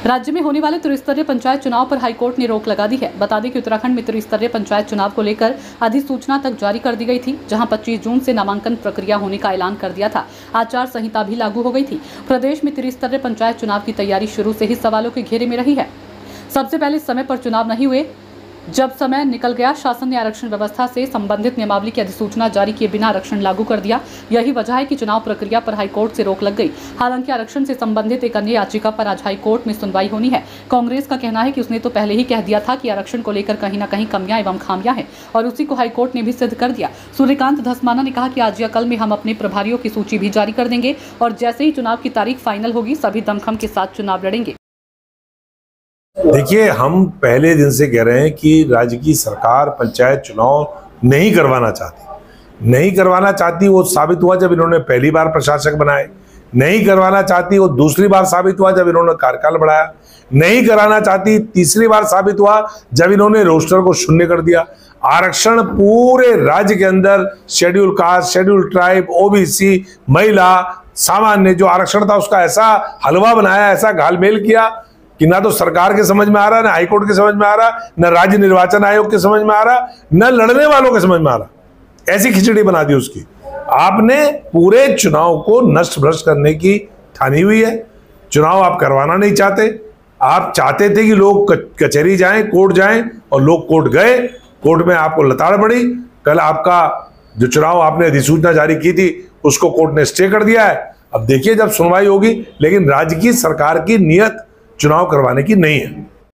राज्य में होने वाले त्रिस्तरीय पंचायत चुनाव पर हाईकोर्ट ने रोक लगा दी है। बता दें कि उत्तराखंड में त्रिस्तरीय पंचायत चुनाव को लेकर अधिसूचना तक जारी कर दी गई थी, जहां 25 जून से नामांकन प्रक्रिया होने का ऐलान कर दिया था। आचार संहिता भी लागू हो गई थी। प्रदेश में त्रिस्तरीय पंचायत चुनाव की तैयारी शुरू से ही सवालों के घेरे में रही है। सबसे पहले समय पर चुनाव नहीं हुए। जब समय निकल गया, शासन ने आरक्षण व्यवस्था से संबंधित नियमावली की अधिसूचना जारी किए बिना आरक्षण लागू कर दिया। यही वजह है कि चुनाव प्रक्रिया पर हाईकोर्ट से रोक लग गई। हालांकि आरक्षण से संबंधित एक अन्य याचिका पर आज हाईकोर्ट में सुनवाई होनी है। कांग्रेस का कहना है कि उसने तो पहले ही कह दिया था कि आरक्षण को लेकर कहीं न कहीं कमियां एवं खामियां हैं, और उसी को हाईकोर्ट ने भी सिद्ध कर दिया। सूर्यकांत धस्माना ने कहा कि आज या कल में हम अपने प्रभारियों की सूची भी जारी कर देंगे, और जैसे ही चुनाव की तारीख फाइनल होगी, सभी दमखम के साथ चुनाव लड़ेंगे। देखिए, हम पहले दिन से कह रहे हैं कि राज्य की सरकार पंचायत चुनाव नहीं करवाना चाहती। वो साबित हुआ जब इन्होंने पहली बार प्रशासक बनाए। नहीं करवाना चाहती वो दूसरी बार साबित हुआ जब इन्होंने कार्यकाल बढ़ाया। नहीं कराना चाहती तीसरी बार साबित हुआ जब इन्होंने रोस्टर को शून्य कर दिया। आरक्षण पूरे राज्य के अंदर schedule caste, schedule tribe, OBC, महिला, सामान्य जो आरक्षण था उसका ऐसा हलवा बनाया, ऐसा घालमेल किया कि ना तो सरकार के समझ में आ रहा, ना हाईकोर्ट के समझ में आ रहा, ना राज्य निर्वाचन आयोग के समझ में आ रहा, ना लड़ने वालों के समझ में आ रहा। ऐसी खिचड़ी बना दी उसकी। आपने पूरे चुनाव को नष्ट भ्रष्ट करने की ठानी हुई है। चुनाव आप करवाना नहीं चाहते। आप चाहते थे कि लोग कचहरी जाएं, कोर्ट जाएं, और लोग कोर्ट गए। कोर्ट में आपको लताड़ पड़ी। कल आपका जो चुनाव आपने अधिसूचना जारी की थी उसको कोर्ट ने स्टे कर दिया है। अब देखिए जब सुनवाई होगी, लेकिन राज्य की सरकार की नीयत चुनाव करवाने की नहीं है।